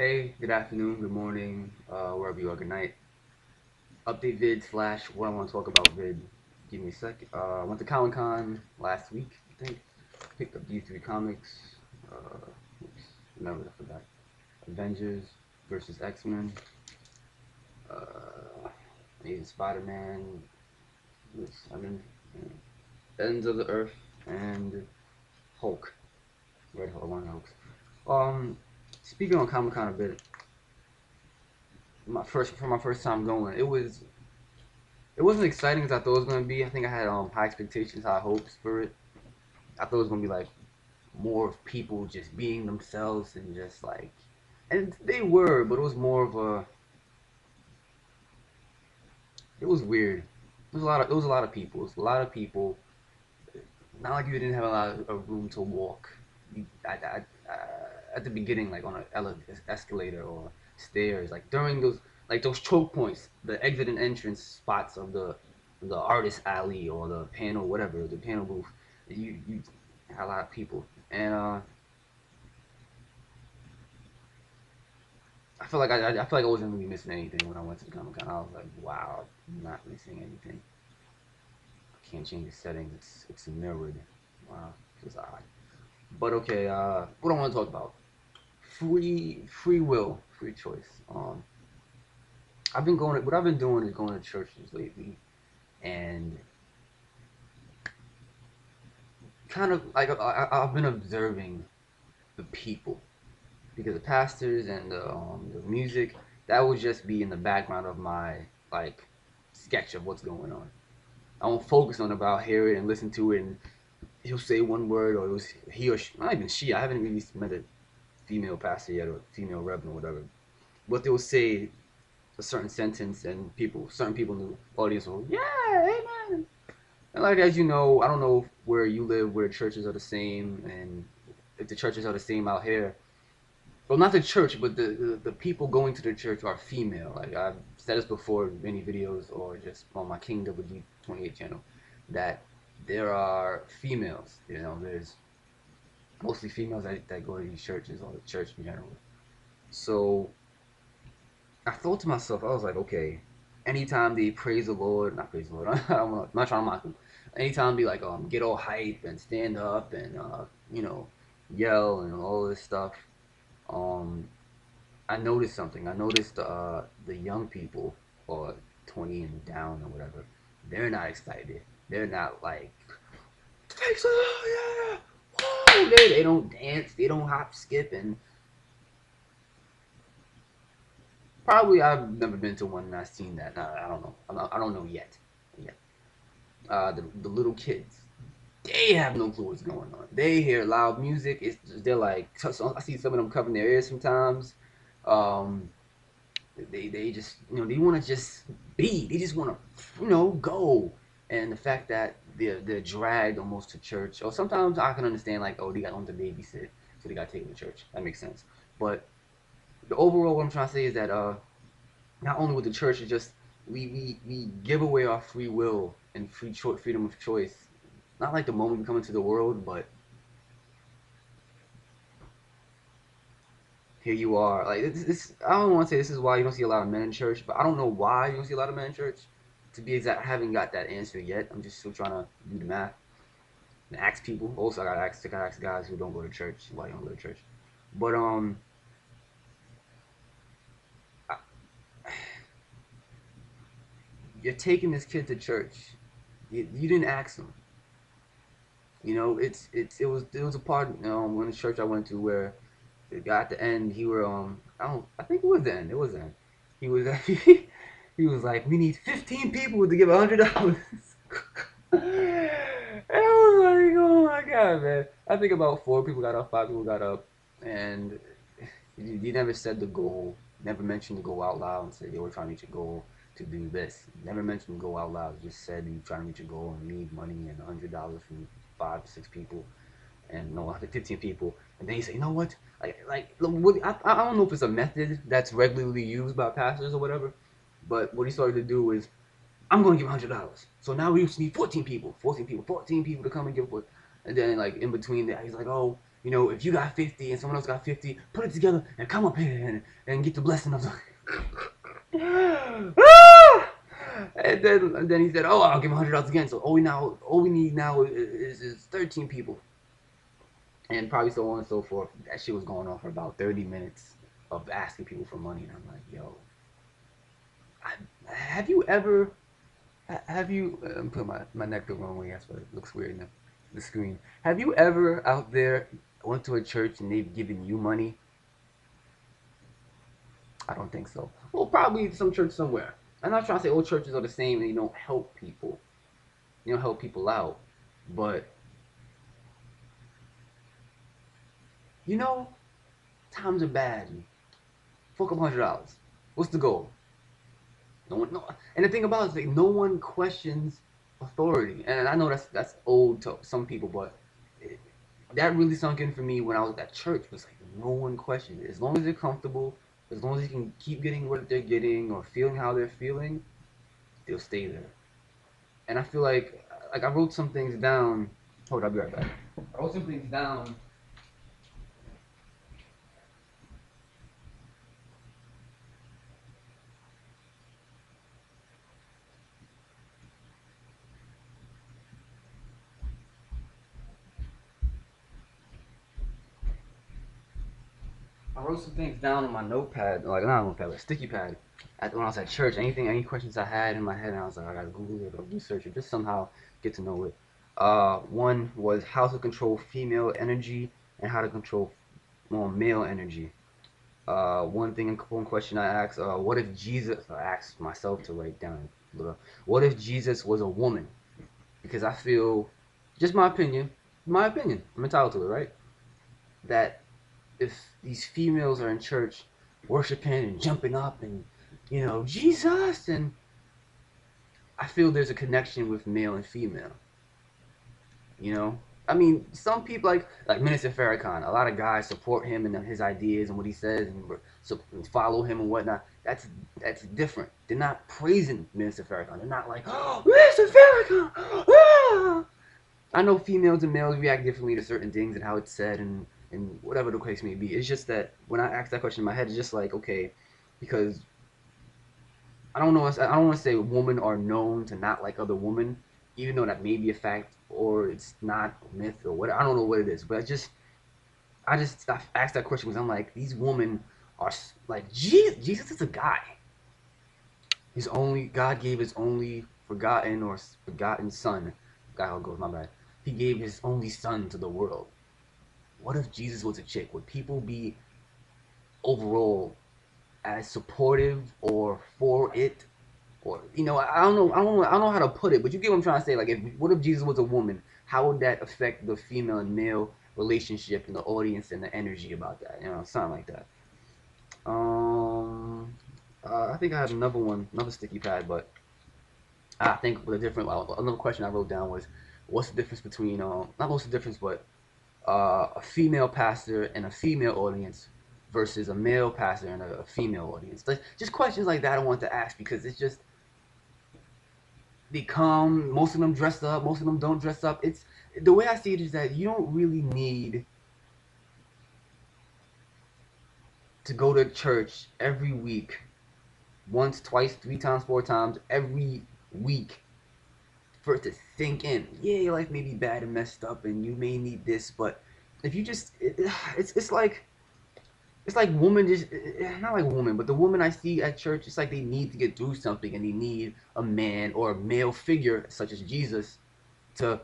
Hey, good afternoon, good morning, wherever you are, good night. Update vid slash what I want to talk about vid. Give me a sec. I went to Comic Con last week, I think. Picked up these three comics. Oops, remember, I forgot. Avengers versus X-Men. Amazing Spider-Man. I mean, Ends of the Earth and Hulk. Red Hulk, one Hulk. Um, Speaking on Comic Con a bit, my first time going, it wasn't exciting as I thought it was gonna be. I think I had high expectations, high hopes for it. I thought it was gonna be like more of people just being themselves and just like, and they were, but it was more of a. It was weird. It was a lot of people. It was a lot of people. Not like you didn't have a lot of room to walk. At the beginning, like on an escalator or stairs, like during those choke points, the exit and entrance spots of the artist alley or the panel, whatever, the panel booth, you had a lot of people, and I feel like I wasn't really missing anything when I went to the Comic Con. I was like, wow, I'm not missing anything. I can't change the settings. It's mirrored. Wow, feels odd. But okay, what I want to talk about: free will, free choice. What I've been doing is going to churches lately, and kind of like I've been observing the people because the pastors and the music that would just be in the background of my like sketch of what's going on. I won't focus on about hear it and listen to it, and he'll say one word or it was he or she, not even she. I haven't really met a female pastor yet or female reverend or whatever. But they'll say a certain sentence and certain people in the audience will, yeah, amen. And like as you know, I don't know where you live, where churches are the same, and if the churches are the same out here. Well, not the church, but the people going to the church are female. Like I've said this before in many videos or just on my King W28 channel, that there are females. There's mostly females that go to these churches or the church in general. So I thought to myself, I was like, okay, anytime they praise the Lord, not praise the Lord, I'm not trying to mock them. Anytime they like get all hype and stand up and you know yell and all this stuff, um I noticed something. I noticed the young people or 20 and down or whatever, they're not excited. They're not like, thanks, yeah, whoa. They don't dance. They don't hop, skip, and probably I've never been to one and I've seen that. I don't know. I don't know yet. Yet. The little kids, they have no clue what's going on. They hear loud music. They're like, I see some of them covering their ears sometimes. Um, they just they want to just be. They just want to go. And the fact that they're dragged almost to church, or sometimes I can understand like, oh, they got on to babysit, so they got taken to church. That makes sense. But the overall, what I'm trying to say is that not only with the church, it's just we give away our free will and freedom of choice. Not like the moment we come into the world, but here you are. Like I don't want to say this is why you don't see a lot of men in church, but I don't know why you don't see a lot of men in church. To be exact, I haven't got that answer yet. I'm just still trying to do the math and ask people. Also, I gotta ask guys who don't go to church why you don't go to church. But I, you're taking this kid to church. You didn't ask him. It was a part when the church I went to where the guy at the end I think it was the end. It was the end. He was he was like, we need 15 people to give $100. And I was like, oh my god, man. I think about four people got up, five people got up, and you never said the goal. Never mentioned the goal out loud and said, yo, we're trying to reach a goal to do this. Never mentioned the goal out loud. Just said you trying to reach a goal and you need money and $100 from 5 to 6 people and no, 15 people. And then you say, you know what? I don't know if it's a method that's regularly used by pastors or whatever, but what he started to do is, I'm going to give $100. So now we just need 14 people to come and give it. And then like in between that, he's like, oh, if you got 50 and someone else got 50, put it together and come up here and get the blessing of the. And then he said, "Oh, I'll give him $100 again." So all we need now is 13 people, and probably so on and so forth. That shit was going on for about 30 minutes of asking people for money, and I'm like, "Yo, have you ever? Have you? I'm putting my neck the wrong way. That's why it looks weird in the screen. Have you ever out there went to a church and they've given you money? I don't think so. Well, probably some church somewhere. I'm not trying to say all churches are the same and you don't help people. You don't help people out. But, you know, times are bad. Fuck up $100. What's the goal? No one, no. And the thing about it is, like, no one questions authority. And I know that's old to some people, but it, that really sunk in for me when I was at church. It was like no one questions it. As long as they're comfortable, as long as they can keep getting what they're getting or feeling how they're feeling, they'll stay there. And I feel like I wrote some things down. Hold on, I'll be right back. I wrote some things down. I wrote some things down on my notepad, like not a notepad, but a sticky pad. When I was at church, any questions I had in my head, and I was like, I gotta Google it or research it, just somehow get to know it. One was how to control female energy and how to control male energy. One question I asked, what if Jesus? I asked myself to write down. What if Jesus was a woman? Because I feel, just my opinion, I'm entitled to it, right? That if these females are in church worshiping and jumping up and Jesus, and I feel there's a connection with male and female. You know, I mean, some people like Minister Farrakhan. A lot of guys support him and his ideas and what he says and follow him and whatnot. That's different. They're not praising Minister Farrakhan. They're not like, oh, Minister Farrakhan. Ah! I know females and males react differently to certain things and how it's said and whatever the case may be. It's just that when I ask that question in my head, it's just like, okay, because I don't know. I don't want to say women are known to not like other women, even though that may be a fact or it's not a myth or what. I don't know what it is, but I asked that question because I'm like, these women are like Jesus is a guy. His only God gave his only forgotten son. God, how it goes. My bad. He gave his only son to the world. What if Jesus was a chick? Would people be overall as supportive or for it? Or I don't know, I don't know how to put it, but you get what I'm trying to say. Like, what if Jesus was a woman? How would that affect the female and male relationship and the audience and the energy about that? Something like that. Um, I think I have another one, another sticky pad, but I think with a different. Another question I wrote down was, what's the difference between not what's the difference, but a female pastor and a female audience versus a male pastor and a female audience. Like, just questions like that I want to ask because it's just they come. Most of them dress up. Most of them don't dress up. It's the way I see it is that you don't really need to go to church every week, once, twice, three times, four times every week for it to sink in. Yeah, your life may be bad and messed up, and you may need this, but if you just, it's like women just not like women, but the women I see at church, it's like they need to get through something, and they need a man or a male figure such as Jesus to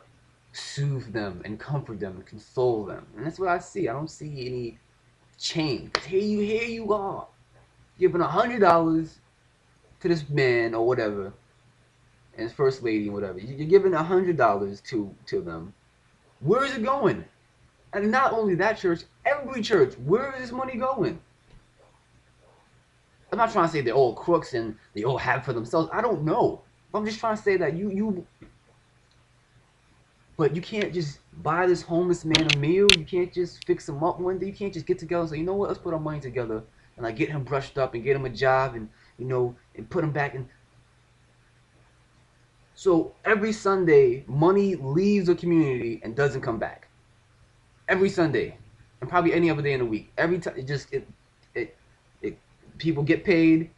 soothe them and comfort them and console them, and that's what I see. I don't see any change. Here you are, giving $100 to this man or whatever, and his first lady and whatever. You're giving $100 to them. Where is it going? And not only that church, every church. Where is this money going? I'm not trying to say they're all crooks and they all have it for themselves. I don't know. I'm just trying to say that but you can't just buy this homeless man a meal. You can't just fix him up one day. You can't just get together and say, you know what, let's put our money together and like get him brushed up and get him a job and and put him back in. So every Sunday, money leaves the community and doesn't come back. Every Sunday. and probably any other day in the week. Every time it it people get paid.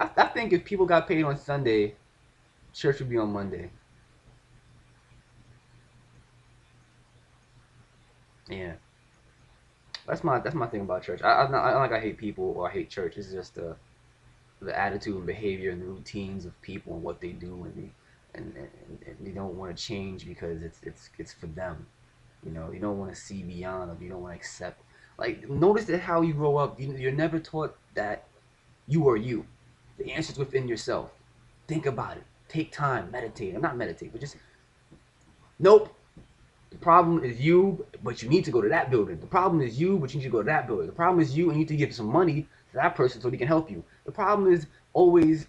I think if people got paid on Sunday, church would be on Monday. Yeah, that's my thing about church. I don't like I hate people or I hate church. It's just the attitude and behavior and the routines of people and what they do and they don't want to change because it's for them. You don't want to see beyond them. You don't want to accept. Like notice that how you grow up, you're never taught that you are you. The answer's within yourself. Think about it. Take time, meditate. Or not meditate, but just nope. The problem is you, but you need to go to that building. The problem is you, but you need to go to that building. The problem is you, and you need to give some money to that person so they can help you. The problem is always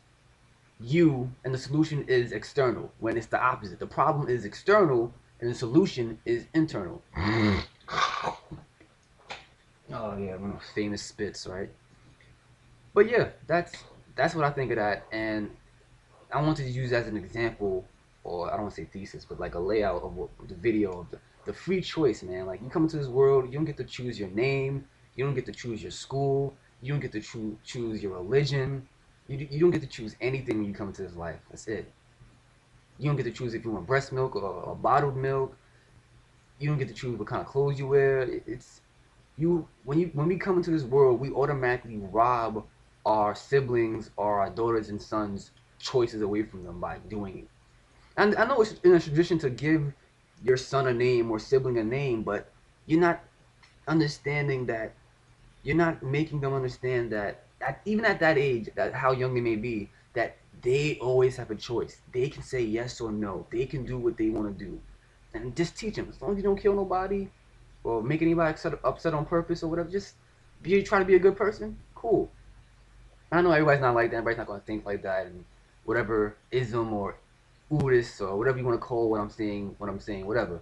you, and the solution is external. When it's the opposite, the problem is external, and the solution is internal. Oh yeah, one of those famous spits, right? But yeah, that's what I think of that, and I wanted to use as an example, or I don't want to say thesis, but like a layout of what the video of the free choice, man. Like you come into this world, you don't get to choose your name, you don't get to choose your school, you don't get to choose your religion, you don't get to choose anything when you come into this life. That's it. You don't get to choose if you want breast milk or bottled milk. You don't get to choose what kind of clothes you wear. It's you when we come into this world, we automatically rob our siblings or our daughters and sons choices away from them by doing it. And I know it's in a tradition to give your son a name or sibling a name, but you're not understanding that you're not making them understand that even at that age, that how young they may be, that they always have a choice. They can say yes or no. They can do what they want to do, and just teach them. As long as you don't kill nobody or make anybody upset on purpose or whatever, just try to be a good person. Cool. I know everybody's not like that. Everybody's not gonna think like that, and whatever ism or Udis or whatever you want to call what I'm saying, whatever.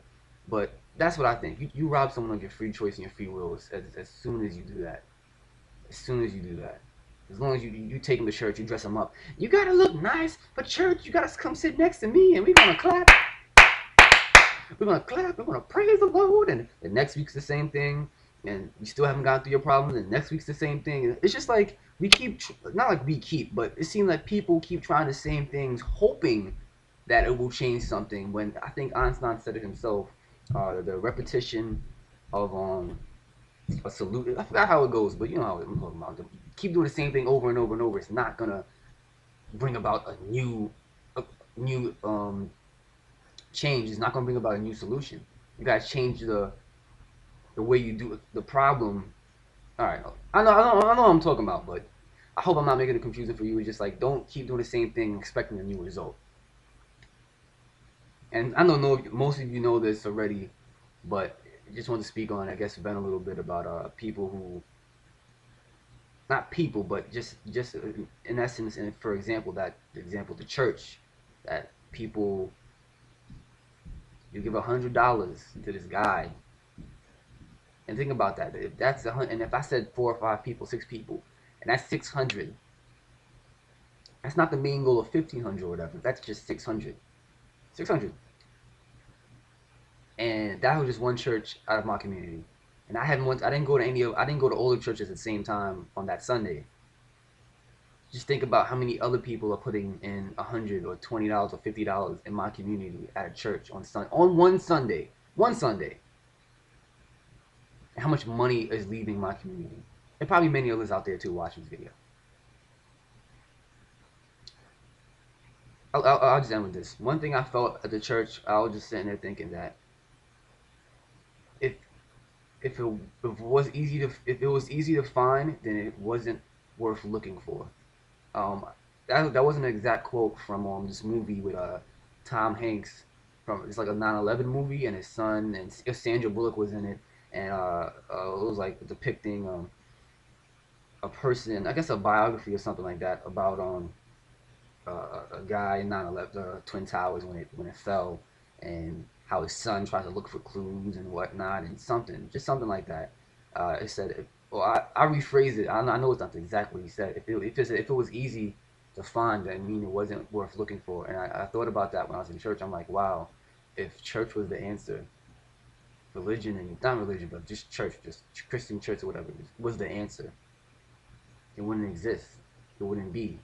But that's what I think. You rob someone of your free choice and your free will as soon as you do that. As soon as you do that. As long as you take them to church, you dress them up. You gotta look nice for church. You gotta come sit next to me, and we're gonna clap. We're gonna clap. We're gonna praise the Lord. And the next week's the same thing. And you still haven't gone through your problem. And next week's the same thing. And it's just like we keep, not like we keep, but it seems like people keep trying the same things, hoping that it will change something. When I think Einstein said it himself, the repetition of a salute. I forgot how it goes, but you know how I'm talking about. Keep doing the same thing over and over and over. It's not gonna bring about a new change. It's not gonna bring about a new solution. You gotta change the way you do it. The problem. All right, I know what I'm talking about, but I hope I'm not making it confusing for you. It's just like don't keep doing the same thing expecting a new result. And I don't know if most of you know this already, but I just want to speak on, I guess, vent a little bit about people who, not people, but just in essence, and for example, the church, that people, you give $100 to this guy, and think about that. If that's and if I said 4 or 5 people, 6 people, and that's 600, that's not the main goal of 1,500 or whatever. That's just 600, 600. And that was just one church out of my community. And I didn't go to I didn't go to all the churches at the same time on that Sunday. Just think about how many other people are putting in $100 or $20 or $50 in my community at a church on one Sunday, and how much money is leaving my community, and probably many others out there too watching this video. I'll just end with this. One thing I felt at the church, I was just sitting there thinking that if if it was easy to find, then it wasn't worth looking for. Um, that wasn't an exact quote from this movie with Tom Hanks, from it's like a 9/11 movie, and his son and Sandra Bullock was in it, and it was like depicting a person, I guess a biography or something like that, about a guy in 9/11, the Twin Towers, when it fell, and how his son tried to look for clues and whatnot, and something like that. It said, well, I rephrased it. I know it's not exactly what he said. If it was easy to find, I mean, it wasn't worth looking for. And I thought about that when I was in church. I'm like, wow, if church was the answer, religion and not religion, but just church, just Christian church or whatever, was the answer, it wouldn't exist. It wouldn't be.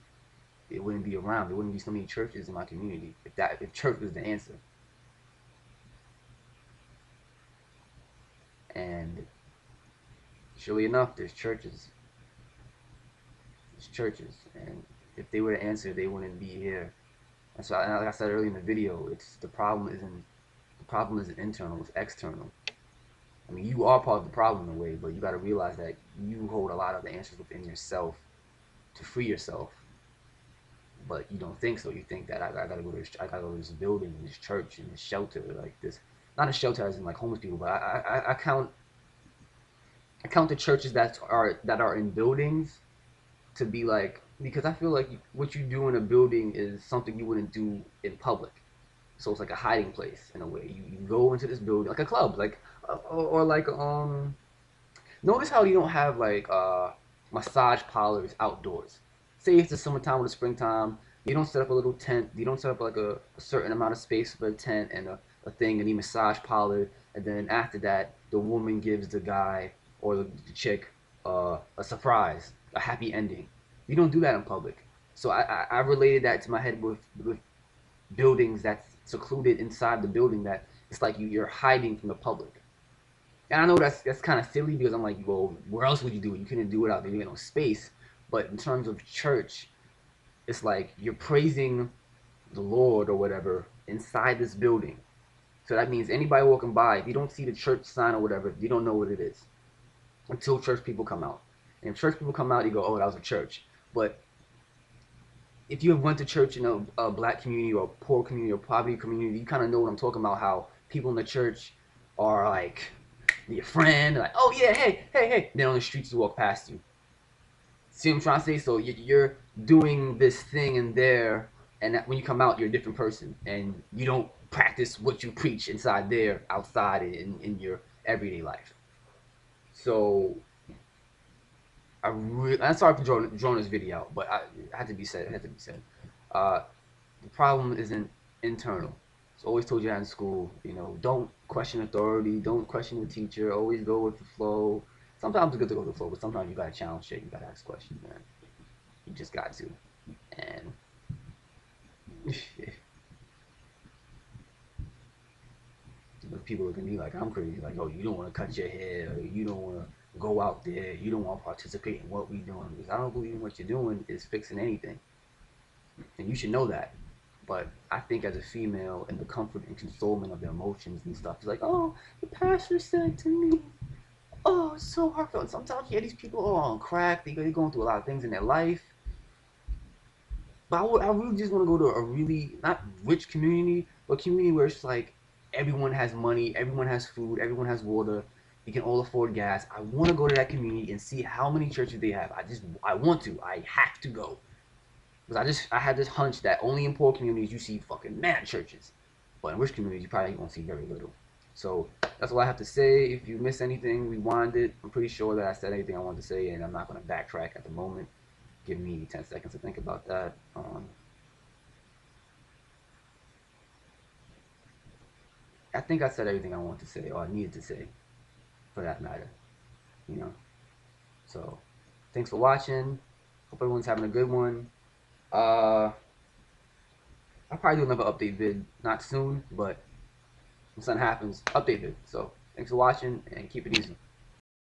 It wouldn't be around. There wouldn't be so many churches in my community if church was the answer. And surely enough, there's churches. There's churches, and if they were the answer, they wouldn't be here. And so, like I said earlier in the video, it's the problem isn't internal, it's external. I mean, you are part of the problem in a way, but you got to realize that you hold a lot of the answers within yourself to free yourself. But you don't think so. You think that I gotta go to this building, this church, and this shelter, like this. Not a shelter as in like homeless people, but I count the churches that are in buildings to be like, because I feel like what you do in a building is something you wouldn't do in public. So it's like a hiding place in a way. You go into this building like a club, like or like notice how you don't have like massage parlors outdoors. Say it's the summertime or the springtime, you don't set up a little tent. You don't set up like a certain amount of space for a tent and a thing and a massage parlor, and then after that, the woman gives the guy or the chick a surprise, a happy ending. You don't do that in public. So I related that to my head with buildings that's secluded inside the building that it's like you're hiding from the public. And I know that's kind of silly because I'm like, well, where else would you do it? You couldn't do it out there. You had no space. But in terms of church, it's like you're praising the Lord or whatever inside this building. So that means anybody walking by, if you don't see the church sign or whatever, you don't know what it is until church people come out. And if church people come out, you go, oh, that was a church. But if you have went to church in a black community or a poor community or poverty community, you kind of know what I'm talking about. How people in the church are like your friend, like, oh yeah, hey, hey, hey. Then on the streets you walk past you. See what I'm trying to say? So you're doing this thing in there, and when you come out, you're a different person, and you don't practice what you preach inside there, outside in your everyday life. So I'm sorry for drawing this video out, but it had to be said. It had to be said. Uh, the problem isn't internal. It's always told you that in school. You know, don't question authority. Don't question the teacher. Always go with the flow. Sometimes it's good to go with the flow, but sometimes you gotta challenge shit. You gotta ask questions, man. You just got to. And people are gonna be like, I'm crazy. Like, oh, you don't want to cut your hair. Or you don't want to go out there. You don't want to participate in what we doing. Because I don't believe in what you're doing is fixing anything. And you should know that. But I think as a female, and the comfort and consolement of the emotions and stuff, it's like, oh, the pastor said to me, oh, it's so heartfelt. And sometimes you hear these people on crack. They're going through a lot of things in their life. But I really just want to go to a really, not rich community, but a community where it's like everyone has money, everyone has food, everyone has water. You can all afford gas. I want to go to that community and see how many churches they have. I want to. I have to go. Because I had this hunch that only in poor communities you see fucking mad churches. But in rich communities you probably won't see very little. So that's all I have to say. If you miss anything, rewind it. I'm pretty sure that I said anything I wanted to say, and I'm not going to backtrack at the moment. Give me 10 seconds to think about that. I think I said everything I wanted to say, or I needed to say, for that matter. You know. So, thanks for watching. Hope everyone's having a good one. I'll probably do another update vid, not soon, but when something happens, update vid. So, thanks for watching, and keep it easy.